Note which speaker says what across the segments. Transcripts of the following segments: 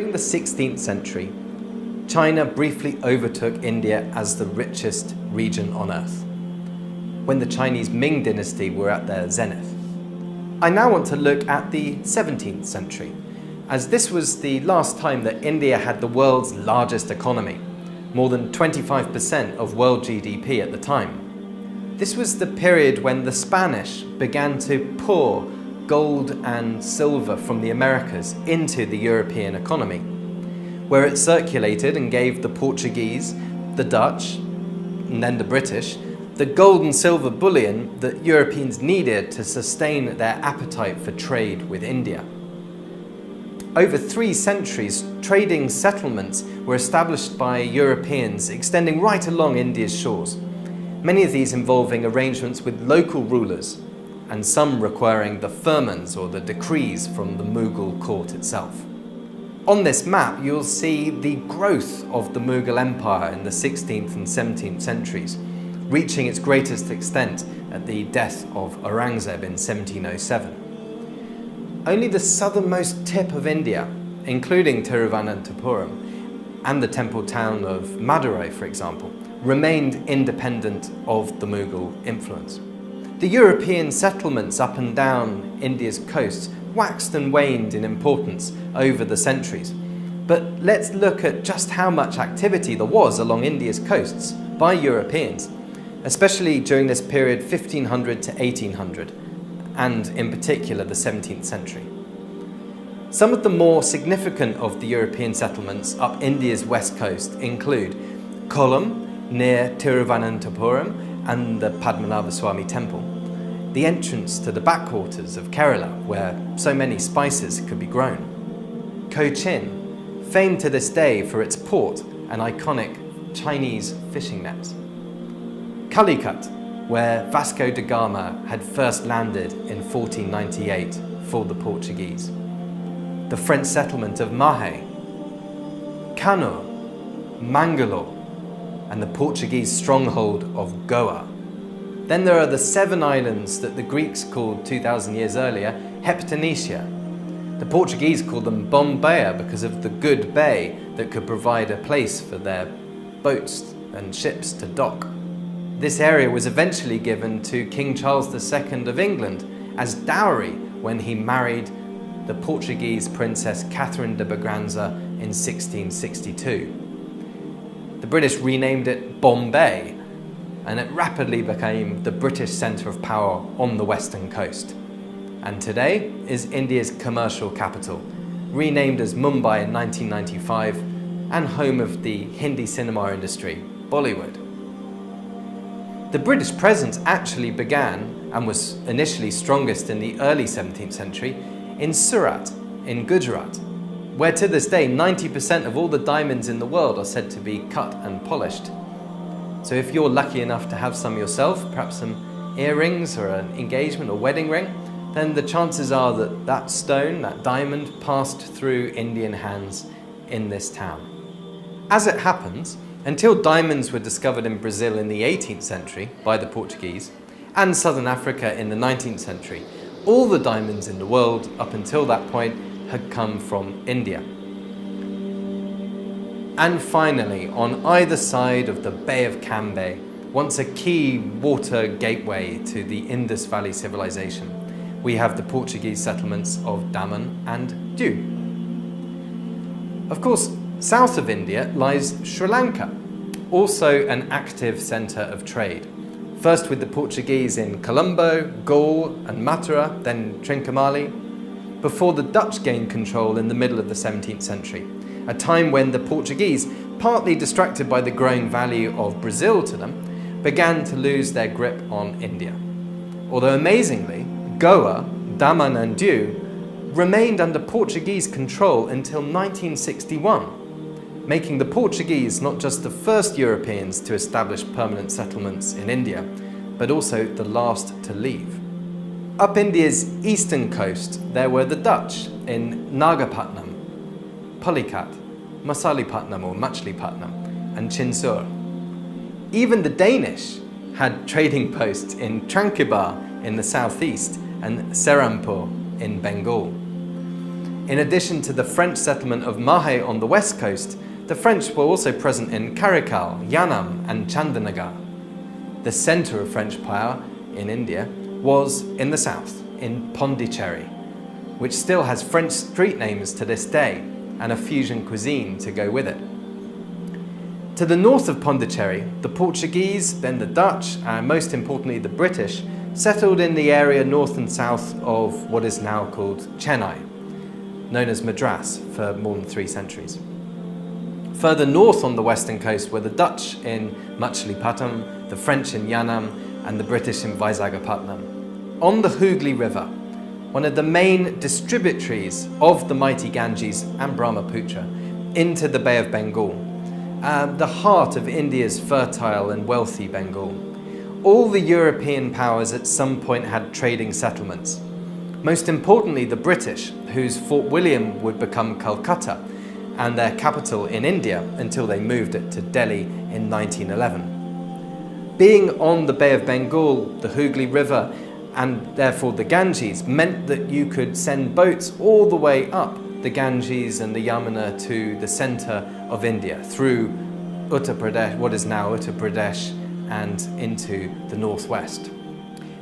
Speaker 1: During the 16th century, China briefly overtook India as the richest region on earth, when the Chinese Ming dynasty were at their zenith. I now want to look at the 17th century, as this was the last time that India had the world's largest economy, more than 25% of world GDP at the time. This was the period when the Spanish began to pour gold and silver from the Americas into the European economy, where it circulated and gave the Portuguese, the Dutch, and then the British, the gold and silver bullion that Europeans needed to sustain their appetite for trade with India. Over 3 centuries, trading settlements were established by Europeans extending right along India's shores, many of these involving arrangements with local rulers, and some requiring the firmans or the decrees from the Mughal court itself. On this map, you'll see the growth of the Mughal Empire in the 16th and 17th centuries, reaching its greatest extent at the death of Aurangzeb in 1707. Only the southernmost tip of India, including Thiruvananthapuram and the temple town of Madurai, for example, remained independent of the Mughal influence. The European settlements up and down India's coasts waxed and waned in importance over the centuries. But let's look at just how much activity there was along India's coasts by Europeans, especially during this period 1500 to 1800, and in particular the 17th century. Some of the more significant of the European settlements up India's west coast include Kollam near Thiruvananthapuram and the Padmanabhaswamy temple, the entrance to the backwaters of Kerala where so many spices could be grown, Cochin, famed to this day for its port and iconic Chinese fishing nets, Calicut, where Vasco da Gama had first landed in 1498 for the Portuguese, the French settlement of Mahe, Kannur, Mangalore, and the Portuguese stronghold of Goa. Then there are the 7 islands that the Greeks called 2,000 years earlier Heptanicia. The Portuguese called them Bombeia because of the good bay that could provide a place for their boats and ships to dock. This area was eventually given to King Charles II of England as dowry when he married the Portuguese Princess Catherine de Braganza in 1662. The British renamed it Bombay, and it rapidly became the British centre of power on the western coast. And today is India's commercial capital, renamed as Mumbai in 1995 and home of the Hindi cinema industry, Bollywood. The British presence actually began and was initially strongest in the early 17th century in Surat in Gujarat, where to this day 90% of all the diamonds in the world are said to be cut and polished. So if you're lucky enough to have some yourself, perhaps some earrings or an engagement or wedding ring, then the chances are that that stone, that diamond, passed through Indian hands in this town. As it happens, until diamonds were discovered in Brazil in the 18th century by the Portuguese and southern Africa in the 19th century, all the diamonds in the world up until that point had come from India. And finally, on either side of the Bay of Cambay, once a key water gateway to the Indus Valley civilization, we have the Portuguese settlements of Daman and Diu. Of course, south of India lies Sri Lanka, also an active centre of trade. First with the Portuguese in Colombo, Gaul and Mathura, then Trincomalee, before the Dutch gained control in the middle of the 17th century, a time when the Portuguese, partly distracted by the growing value of Brazil to them, began to lose their grip on India. Although amazingly, Goa, Daman and Diu remained under Portuguese control until 1961, making the Portuguese not just the first Europeans to establish permanent settlements in India, but also the last to leave. Up India's eastern coast, there were the Dutch in Nagapatnam, Pulicat, Masalipatnam or Machilipatnam, and Chinsur. Even the Danish had trading posts in Tranquebar in the southeast and Serampore in Bengal. In addition to the French settlement of Mahe on the west coast, the French were also present in Karikal, Yanam and Chandanagar. The centre of French power in India was in the south, in Pondicherry, which still has French street names to this day and a fusion cuisine to go with it. To the north of Pondicherry, the Portuguese, then the Dutch, and most importantly the British, settled in the area north and south of what is now called Chennai, known as Madras for more than 3 centuries. Further north on the western coast were the Dutch in Machilipatnam, the French in Yanam, and the British in Visakhapatnam. On the Hooghly River, one of the main distributaries of the mighty Ganges and Brahmaputra into the Bay of Bengal, the heart of India's fertile and wealthy Bengal. All the European powers at some point had trading settlements. Most importantly, the British, whose Fort William would become Calcutta and their capital in India until they moved it to Delhi in 1911. Being on the Bay of Bengal, the Hooghly River, and therefore the Ganges, meant that you could send boats all the way up the Ganges and the Yamuna to the centre of India through Uttar Pradesh, what is now Uttar Pradesh, and into the northwest.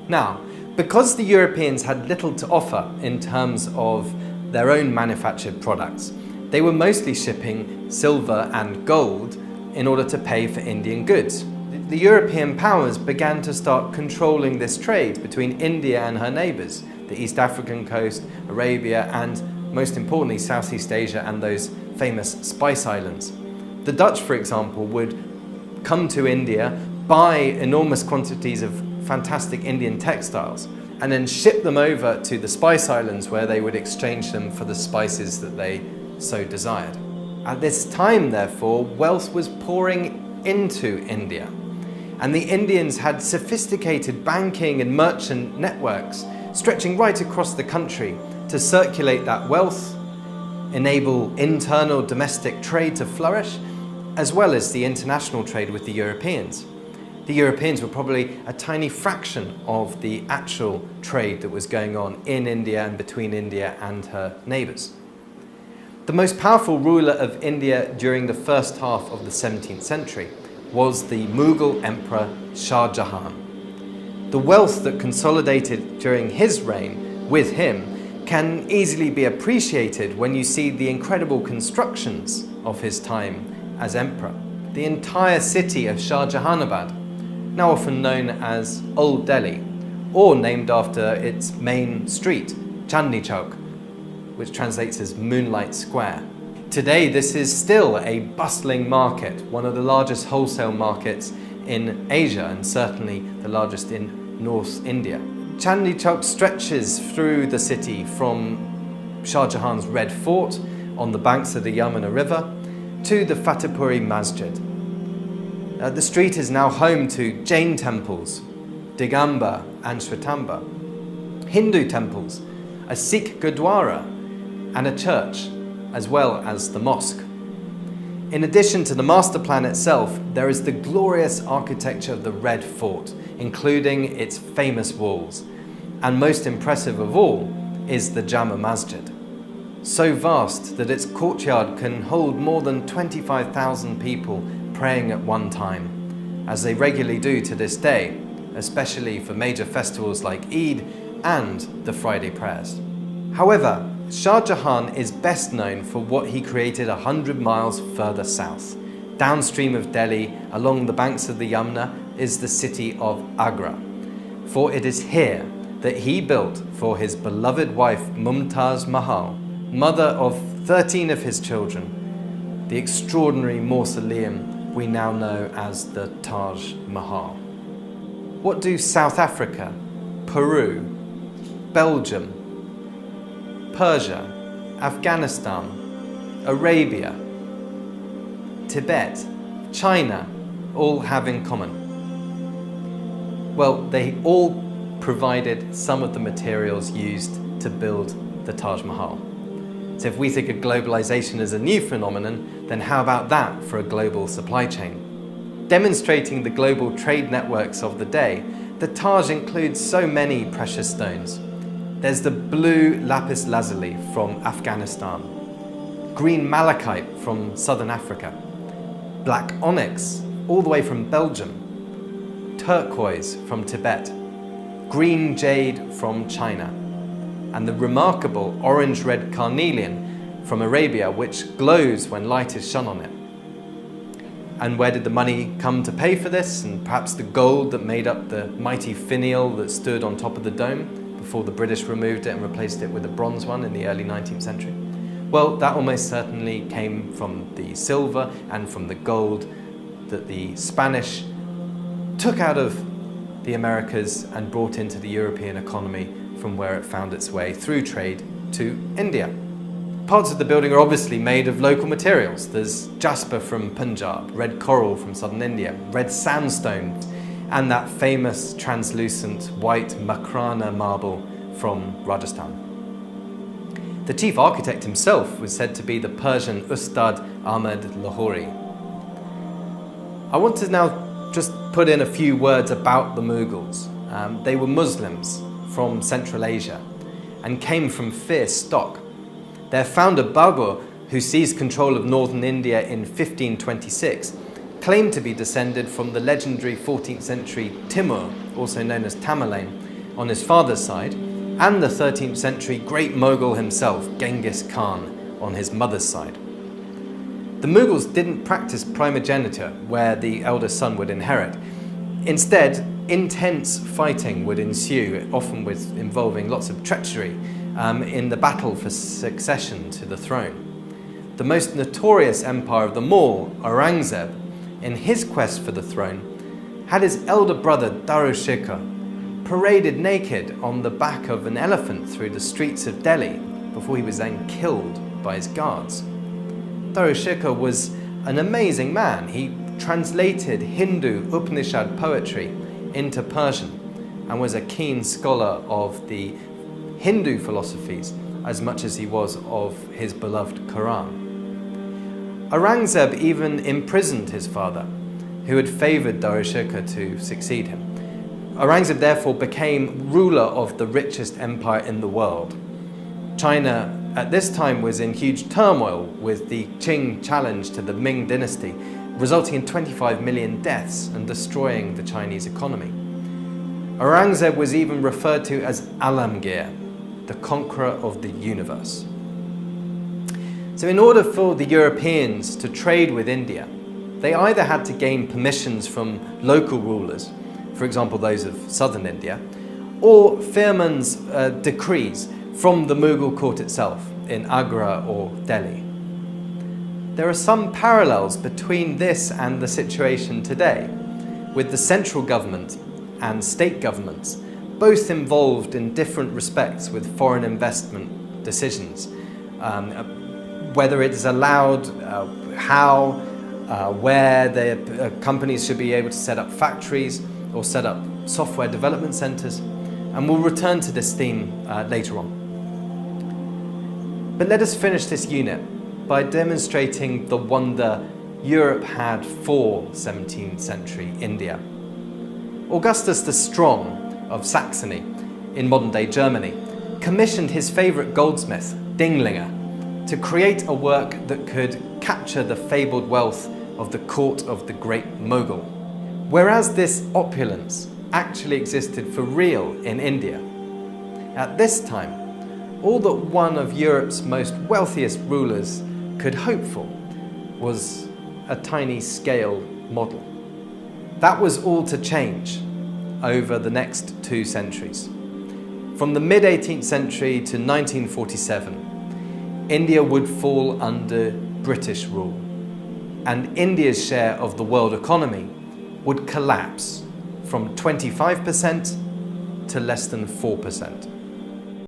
Speaker 1: Now, because the Europeans had little to offer in terms of their own manufactured products, they were mostly shipping silver and gold in order to pay for Indian goods. The European powers began to start controlling this trade between India and her neighbours, the East African coast, Arabia, and most importantly Southeast Asia and those famous spice islands. The Dutch, for example, would come to India, buy enormous quantities of fantastic Indian textiles, and then ship them over to the Spice Islands where they would exchange them for the spices that they so desired. At this time, therefore, wealth was pouring into India, and the Indians had sophisticated banking and merchant networks stretching right across the country to circulate that wealth, enable internal domestic trade to flourish, as well as the international trade with the Europeans. The Europeans were probably a tiny fraction of the actual trade that was going on in India and between India and her neighbours. The most powerful ruler of India during the first half of the 17th century was the Mughal Emperor Shah Jahan. The wealth that consolidated during his reign with him can easily be appreciated when you see the incredible constructions of his time as emperor. The entire city of Shah Jahanabad, now often known as Old Delhi, or named after its main street, Chandni Chowk, which translates as Moonlight Square. Today, this is still a bustling market, one of the largest wholesale markets in Asia and certainly the largest in North India. Chandni Chowk stretches through the city from Shah Jahan's Red Fort on the banks of the Yamuna River to the Fatehpuri Masjid. The street is now home to Jain temples, Digamba and Shwetamba, Hindu temples, a Sikh Gurdwara, and a church, as well as the mosque. In addition to the master plan itself, there is the glorious architecture of the Red Fort, including its famous walls. And most impressive of all is the Jama Masjid. So vast that its courtyard can hold more than 25,000 people praying at one time, as they regularly do to this day, especially for major festivals like Eid and the Friday prayers. However, Shah Jahan is best known for what he created 100 miles further south. Downstream of Delhi, along the banks of the Yamuna, is the city of Agra. For it is here that he built for his beloved wife Mumtaz Mahal, mother of 13 of his children, the extraordinary mausoleum we now know as the Taj Mahal. What do South Africa, Peru, Belgium, Persia, Afghanistan, Arabia, Tibet, China all have in common? Well, they all provided some of the materials used to build the Taj Mahal. So if we think of globalization as a new phenomenon, then how about that for a global supply chain? Demonstrating the global trade networks of the day, the Taj includes so many precious stones. There's the blue lapis lazuli from Afghanistan, green malachite from southern Africa, black onyx all the way from Belgium, turquoise from Tibet, green jade from China, and the remarkable orange-red carnelian from Arabia, which glows when light is shone on it. And where did the money come to pay for this? And perhaps the gold that made up the mighty finial that stood on top of the dome before the British removed it and replaced it with a bronze one in the early 19th century? Well, that almost certainly came from the silver and from the gold that the Spanish took out of the Americas and brought into the European economy from where it found its way through trade to India. Parts of the building are obviously made of local materials. There's jasper from Punjab, red coral from southern India, red sandstone, and that famous translucent white Makrana marble from Rajasthan. The chief architect himself was said to be the Persian Ustad Ahmed Lahori. I want to now just put in a few words about the Mughals. They were Muslims from Central Asia and came from fierce stock. Their founder Babur, who seized control of northern India in 1526, claimed to be descended from the legendary 14th century Timur, also known as Tamerlane, on his father's side, and the 13th century great Mughal himself, Genghis Khan, on his mother's side. The Mughals didn't practice primogeniture, where the eldest son would inherit. Instead, intense fighting would ensue, often involving lots of treachery, in the battle for succession to the throne. The most notorious empire of them all, Aurangzeb, in his quest for the throne, had his elder brother Darushika paraded naked on the back of an elephant through the streets of Delhi before he was then killed by his guards. Darushika was an amazing man. He translated Hindu Upanishad poetry into Persian and was a keen scholar of the Hindu philosophies as much as he was of his beloved Quran. Aurangzeb even imprisoned his father, who had favoured Darushika to succeed him. Aurangzeb therefore became ruler of the richest empire in the world. China at this time was in huge turmoil with the Qing challenge to the Ming dynasty, resulting in 25 million deaths and destroying the Chinese economy. Aurangzeb was even referred to as Alamgir, the conqueror of the universe. So in order for the Europeans to trade with India, they either had to gain permissions from local rulers, for example those of southern India, or Firman's decrees from the Mughal court itself in Agra or Delhi. There are some parallels between this and the situation today, with the central government and state governments both involved in different respects with foreign investment decisions. Whether it is allowed, how, where the companies should be able to set up factories or set up software development centers. And we'll return to this theme later on. But let us finish this unit by demonstrating the wonder Europe had for 17th century India. Augustus the Strong of Saxony, in modern-day Germany, commissioned his favourite goldsmith, Dinglinger, to create a work that could capture the fabled wealth of the court of the great Mughal. Whereas this opulence actually existed for real in India, at this time, all that one of Europe's most wealthiest rulers could hope for was a tiny scale model. That was all to change over the next 2 centuries. From the mid-18th century to 1947, India would fall under British rule, and India's share of the world economy would collapse from 25% to less than 4%.